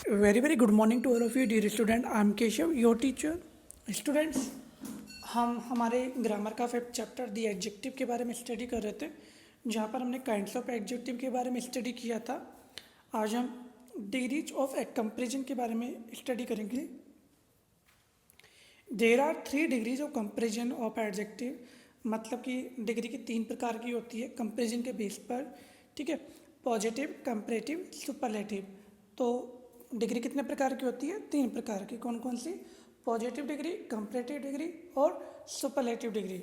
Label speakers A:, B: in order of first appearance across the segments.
A: Very very good morning to all of you dear student. I am Keshav, your teacher. Students, हम हमारे grammar का fifth chapter दी adjective के बारे में study कर रहे थे, जहाँ पर हमने काइंड्स ऑफ एडजेक्टिव के बारे में स्टडी किया था। आज हम डिग्रीज ऑफ ए कंपेरिजन के बारे में स्टडी करेंगे। There are 3 degrees of comparison of adjective, मतलब कि डिग्री की 3 प्रकार की होती है कंपेरिजन के बेस पर। ठीक है, पॉजिटिव, कंपेरेटिव, सुपरलेटिव। तो डिग्री कितने प्रकार की होती है? 3 प्रकार की। कौन कौन सी? पॉजिटिव डिग्री, कंपेरेटिव डिग्री और सुपरलेटिव डिग्री।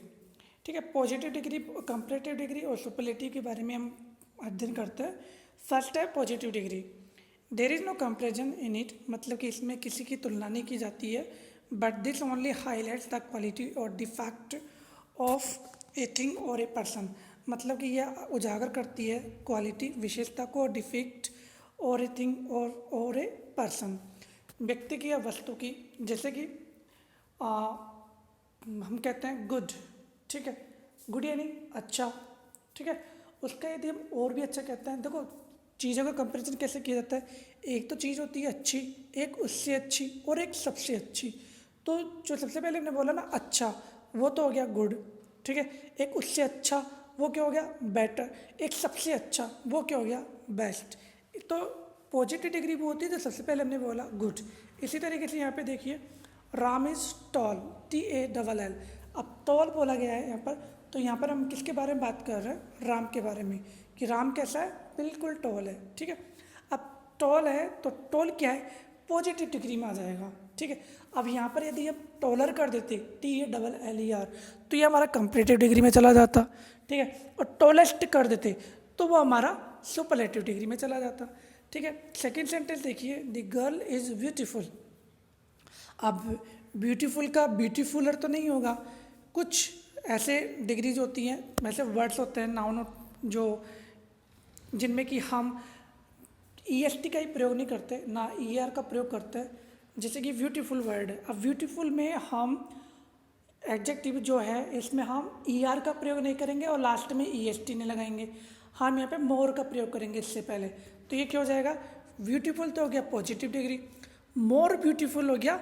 A: ठीक है, पॉजिटिव डिग्री, कंपेरेटिव डिग्री और सुपरलेटिव के बारे में हम अध्ययन करते हैं। फर्स्ट है positive degree. There is no comparison in it, मतलब कि इसमें किसी की तुलना नहीं की जाती है, but this only highlights the quality और डिफेक्ट ऑफ ए थिंग और ए पर्सन, मतलब कि यह उजागर करती है क्वालिटी, विशेषता को, और डिफेक्ट और ए थिंग और ए पर्सन, व्यक्ति की या वस्तु की। जैसे कि हम कहते हैं गुड। ठीक है, गुड यानी अच्छा। ठीक है, उसका यदि हम और भी अच्छा कहते हैं, देखो चीज़ों का कंपैरिजन कैसे किया जाता है। एक तो चीज़ होती है अच्छी, एक उससे अच्छी और एक सबसे अच्छी। तो जो सबसे पहले हमने बोला ना अच्छा, वो तो हो गया गुड। ठीक है, एक उससे अच्छा वो क्या हो गया? बेटर। एक सबसे अच्छा वो क्या हो गया? बेस्ट। तो पॉजिटिव डिग्री वो होती है जो सबसे पहले हमने बोला गुड। इसी तरीके से यहाँ पे देखिए, राम इज़ टॉल, TALL। अब टॉल बोला गया है यहाँ पर, तो यहाँ पर हम किसके बारे में बात कर रहे हैं? राम के बारे में, कि राम कैसा है? बिल्कुल टॉल है। ठीक है, अब टॉल है तो टॉल क्या है? पॉजिटिव डिग्री में आ जाएगा। ठीक है, अब यहाँ पर यदि हम टॉलर कर देते TALLER, तो ये हमारा कंपेरेटिव डिग्री में चला जाता। ठीक है, और टॉलेस्ट कर देते तो वो हमारा सुपरलेटिव डिग्री में चला जाता। ठीक है, सेकेंड सेंटेंस देखिए, द गर्ल इज़ ब्यूटीफुल। अब ब्यूटीफुल का ब्यूटीफुलर तो नहीं होगा, कुछ ऐसे डिग्रीज होती हैं, वैसे वर्ड्स होते हैं, नाउन, जो जिनमें कि हम EST का ही प्रयोग नहीं करते, ना ER का प्रयोग करते हैं। जैसे कि ब्यूटीफुल वर्ड है, अब ब्यूटीफुल में हम एडजेक्टिव जो है इसमें हम ER का प्रयोग नहीं करेंगे और लास्ट में EST नहीं लगाएंगे, हम यहाँ पे मोर का प्रयोग करेंगे इससे पहले। तो ये क्या हो जाएगा? ब्यूटीफुल तो हो गया पॉजिटिव डिग्री, मोर ब्यूटीफुल हो गया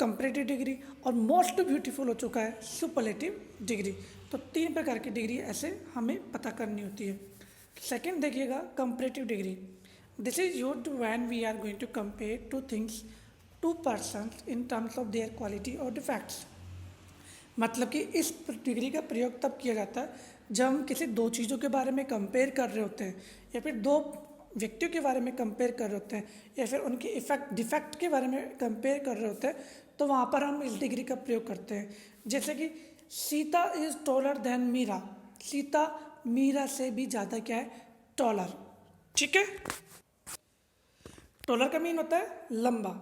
A: कंपेरेटिव डिग्री, और मोस्ट ब्यूटीफुल हो चुका है सुपरलेटिव डिग्री। तो 3 प्रकार की डिग्री ऐसे हमें पता करनी होती है। सेकंड देखिएगा, comparative degree. This is used when we are going to compare two things, two persons in terms of their quality और डिफेक्ट्स। मतलब कि इस डिग्री का प्रयोग तब किया जाता है जब हम किसी 2 चीज़ों के बारे में कंपेयर कर रहे होते हैं, या फिर 2 व्यक्तियों के बारे में कंपेयर कर रहे होते हैं, या फिर उनके डिफेक्ट के बारे में कंपेयर कर रहे होते हैं, तो वहाँ पर हम इस डिग्री का प्रयोग करते हैं। जैसे कि Sita is taller than Meera, Sita Meera से भी ज़्यादा क्या है? टॉलर। ठीक है, टॉलर का मीन होता है लंबा,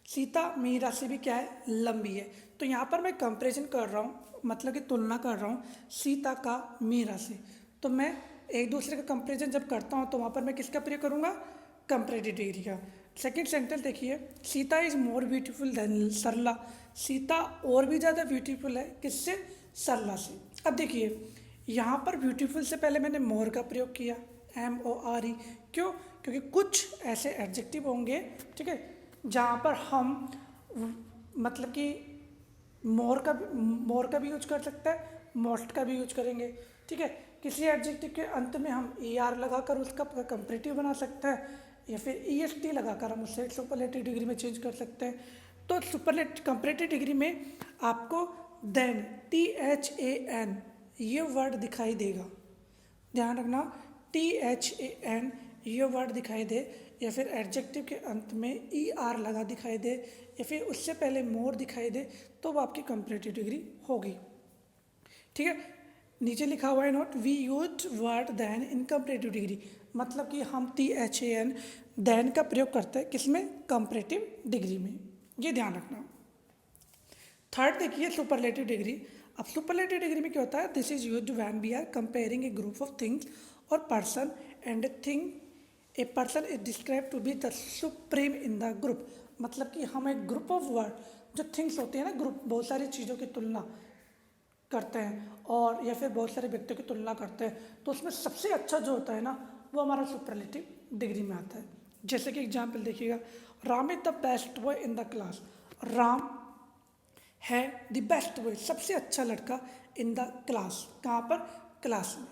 A: सीता मीरा से भी क्या है? लंबी है। तो यहाँ पर मैं कंपैरिजन कर रहा हूँ, मतलब कि तुलना कर रहा हूँ सीता का मीरा से। तो मैं एक दूसरे का कंपैरिजन जब करता हूँ तो वहाँ पर मैं किसका प्रयोग करूँगा? कंपैरेटिव डिग्री का। सेकंड सेंटेंस देखिए, Sita is more beautiful than Sarla, Sita और भी ज़्यादा ब्यूटीफुल है किससे? सरला से। अब देखिए, यहाँ पर ब्यूटीफुल से पहले मैंने मोर का प्रयोग किया, MORE। क्यों? क्योंकि कुछ ऐसे एडजेक्टिव होंगे, ठीक है, जहाँ पर हम मतलब कि मोर का भी यूज कर सकते हैं, मोस्ट का भी यूज करेंगे। ठीक है, किसी एडजेक्टिव के अंत में हम ER लगाकर उसका कंपेरेटिव बना सकते हैं, या फिर EST लगाकर हम उससे सुपरलेटिव डिग्री में चेंज कर सकते हैं। तो कंपेरेटिव डिग्री में आपको देन, THAN ये वर्ड दिखाई देगा, ध्यान रखना, THAN ये वर्ड दिखाई दे, या फिर एडजेक्टिव के अंत में ER लगा दिखाई दे, या फिर उससे पहले मोर दिखाई दे, तो वो आपकी कंपेरेटिव डिग्री होगी। ठीक है, नीचे लिखा हुआ है note, we use word than in comparative degree, मतलब कि हम THAN देन का प्रयोग करते हैं किसमें? कंपेरेटिव डिग्री में, ये ध्यान रखना। थर्ड देखिए, सुपरलेटिव डिग्री। अब सुपरलेटिव डिग्री में क्या होता है? This is used when we are comparing a group of things और person and a thing, a person is describe to be the supreme in the group. मतलब कि हम एक ग्रुप ऑफ वर्ड, जो थिंग्स होती है ना, ग्रुप, बहुत सारी चीज़ों की तुलना करते हैं, और या फिर बहुत सारे व्यक्तियों की तुलना करते हैं, तो उसमें सबसे अच्छा जो होता है ना, वो हमारा सुपरलेटिव डिग्री में आता है। जैसे कि एग्जाम्पल देखिएगा, Ram is the best boy in the class. Ram है द बेस्ट बॉय, सबसे अच्छा लड़का इन द क्लास, कहाँ पर, क्लास में।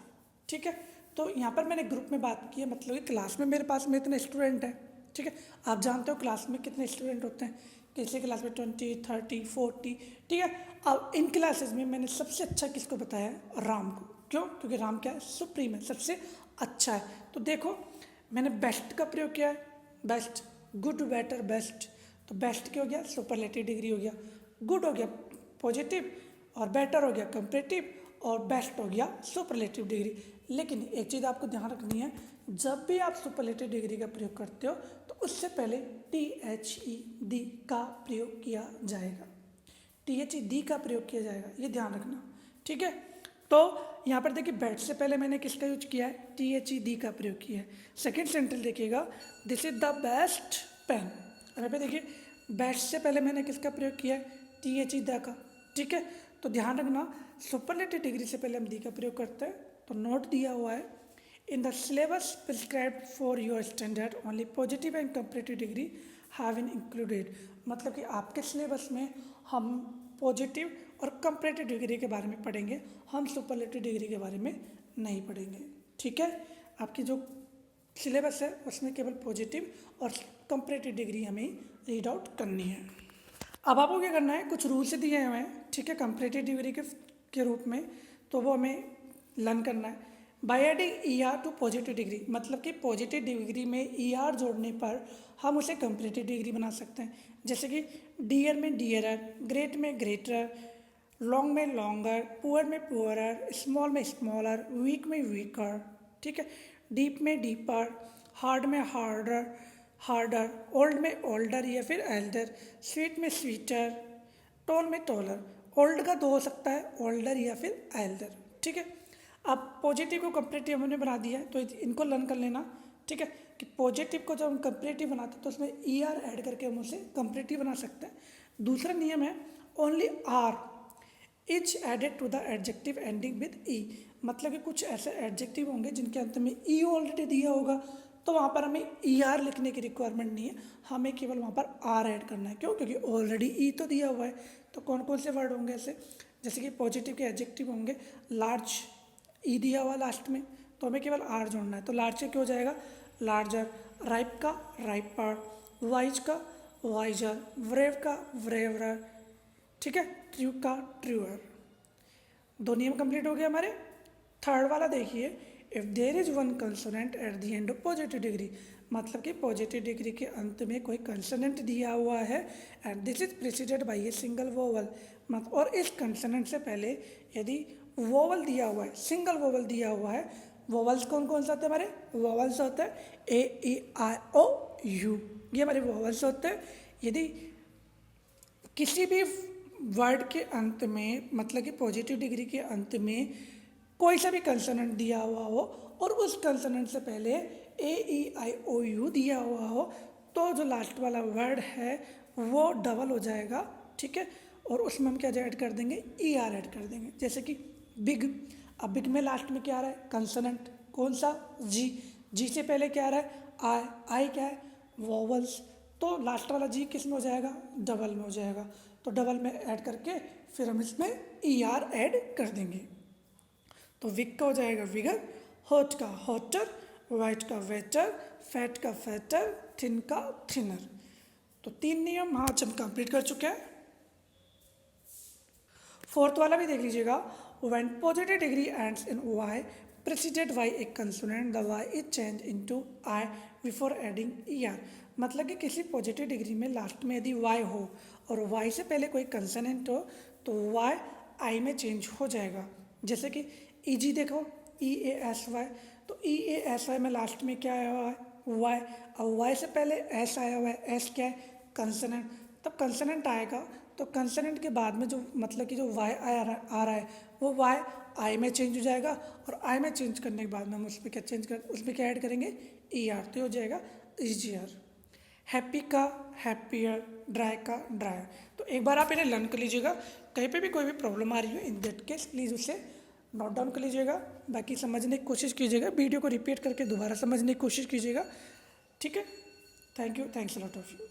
A: ठीक है, तो यहाँ पर मैंने ग्रुप में बात की है, मतलब कि क्लास में मेरे पास में इतने स्टूडेंट हैं। ठीक है, आप जानते हो क्लास में कितने स्टूडेंट होते हैं, किसी क्लास में 20, 30, 40। ठीक है, अब इन क्लासेस में मैंने सबसे अच्छा किसको बताया है, राम को। क्यों, क्योंकि राम क्या है, सुप्रीम है, सबसे अच्छा है। तो देखो मैंने बेस्ट का प्रयोग किया है, बेस्ट, गुड, बेटर, बेस्ट। तो बेस्ट क्या हो गया, सुपरलेटिव डिग्री हो गया, गुड हो गया पॉजिटिव, और बेटर हो गया कंपेरेटिव, और बेस्ट हो गया सुपरलेटिव डिग्री। लेकिन एक चीज़ आपको ध्यान रखनी है, जब भी आप सुपरलेटिव डिग्री का प्रयोग करते हो तो उससे पहले THED का प्रयोग किया जाएगा, THED का प्रयोग किया जाएगा, ये ध्यान रखना। ठीक है, तो यहाँ पर देखिए बेस्ट से पहले मैंने किसका यूज किया है, THED का प्रयोग किया है। सेकेंड सेंटेंस देखिएगा, this is the best pen. और यहाँ पे देखिए बेस्ट से पहले मैंने किसका प्रयोग किया है, THED का। ठीक है, तो ध्यान रखना, सुपरलेटिव डिग्री से पहले हम दी का प्रयोग करते हैं। तो नोट दिया हुआ है, in the syllabus prescribed for your standard only positive and comparative degree have been included. मतलब कि आपके सिलेबस में हम पॉजिटिव और कंपेरेटिव डिग्री के बारे में पढ़ेंगे, हम सुपरलेटिव डिग्री के बारे में नहीं पढ़ेंगे। ठीक है, आपकी जो सिलेबस है उसमें केवल पॉजिटिव और कंपेरेटिव डिग्री हमें रीड आउट करनी है। अब आपको क्या करना है, कुछ रूल्स दिए हुए हैं। ठीक है, कंपेरेटिव डिग्री के रूप में, तो वो हमें लर्न करना है। By adding ER to positive degree, मतलब कि पॉजिटिव डिग्री में ER जोड़ने पर हम उसे कंपेरेटिव डिग्री बना सकते हैं। जैसे कि डियर में डियरर, ग्रेट में ग्रेटर, लॉन्ग में लॉन्गर, पुअर में पुअरर, स्मॉल में स्मॉलर, वीक में वीकर। ठीक है, डीप में डीपर, हार्ड में हार्डर, हार्डर, ओल्ड में ओल्डर या फिर एल्डर, स्वीट में स्वीटर, टॉल में टॉलर। ओल्ड का दो हो सकता है, ओल्डर या फिर एल्डर। ठीक है, अब पॉजिटिव को कंपेरेटिव हमने बना दिया है, तो इनको लर्न कर लेना। ठीक है, कि पॉजिटिव को जब हम कंपेरेटिव बनाते हैं तो उसमें ER ऐड करके हम उसे कंपेरेटिव बना सकते हैं। दूसरा नियम है, only R is added to the adjective ending with E। मतलब कि कुछ ऐसे एडजेक्टिव होंगे जिनके अंत में E ऑलरेडी दिया होगा, तो वहाँ पर हमें ER लिखने की रिक्वायरमेंट नहीं है, हमें केवल वहाँ पर R ऐड करना है। क्यों, क्योंकि ऑलरेडी E तो दिया हुआ है। तो कौन कौन से वर्ड होंगे ऐसे, जैसे कि पॉजिटिव के एडजेक्टिव होंगे, लार्ज, E दिया हुआ लास्ट में, तो हमें केवल R जोड़ना है। तो लार्ज से क्या हो जाएगा, लार्जर, राइप का राइपर, वाइज का वाइजर, ब्रेव का ब्रेवर। ठीक है, ट्रू का ट्रूअर। दो नियम कंप्लीट हो गए हमारे। थर्ड वाला देखिए, if there is one consonant at the end of positive degree, मतलब कि पॉजिटिव डिग्री के अंत में कोई कंसोनेंट दिया हुआ है and this is preceded by a single vowel, और इस कंसोनेंट से पहले यदि वोवल दिया हुआ है, सिंगल वोवल दिया हुआ है। वोवल्स कौन कौन से होते हैं हमारे, वोवल्स होते हैं AEIOU, ये हमारे वोवल्स होते हैं। यदि किसी भी वर्ड के अंत में, मतलब कि पॉजिटिव डिग्री के अंत में कोई सा भी कंसोनेंट दिया हुआ हो और उस कंसोनेंट से पहले AEIOU दिया हुआ हो, तो जो लास्ट वाला वर्ड है वो डबल हो जाएगा। ठीक है, और उसमें हम क्या ऐड कर देंगे, ER ऐड कर देंगे। जैसे कि बिग, अब बिग में लास्ट में क्या आ रहा है, कंसोनेंट कौन सा, जी से पहले क्या आ रहा है, आई क्या है, वोवल्स, तो लास्ट वाला जी किस में हो जाएगा, डबल में हो जाएगा। तो डबल में ऐड करके फिर हम इसमें ER ऐड कर देंगे। तो विग का हो जाएगा विगर, हॉट का हॉटर, वाइट का वेटर, फैट का फैटर, थिन का थिनर। तो 3 नियम आज हम कंप्लीट कर चुके हैं। फोर्थ वाला भी देख लीजिएगा, when positive degree ends in Y preceded by a consonant, the Y is changed into I before adding ER। मतलब कि किसी पॉजिटिव डिग्री में लास्ट में यदि Y हो और Y से पहले कोई कंसोनेंट हो तो Y I में चेंज हो जाएगा। जैसे कि EG देखो, EASY, तो EASY में लास्ट में क्या आया हुआ है, Y। अब Y से पहले S आया हुआ है, S क्या है, कंसोनेंट। तब कंसोनेंट आएगा तो कंसोनेंट के बाद में जो, मतलब कि जो Y आ रहा है वो Y I में चेंज हो जाएगा, और I में चेंज करने के बाद में हम उसमें क्या उसमें क्या ऐड करेंगे, ER, तो हो जाएगा EGR। हैप्पी का हैप्पियर, ड्राई का ड्रायर। तो एक बार आप इन्हें लर्न कर लीजिएगा, कहीं पे भी कोई भी प्रॉब्लम आ रही हो इन दैट केस प्लीज़ उसे नोट डाउन कर लीजिएगा। बाकी समझने की कोशिश कीजिएगा, वीडियो को रिपीट करके दोबारा समझने की कोशिश कीजिएगा। ठीक है, thank you, thanks a lot of you.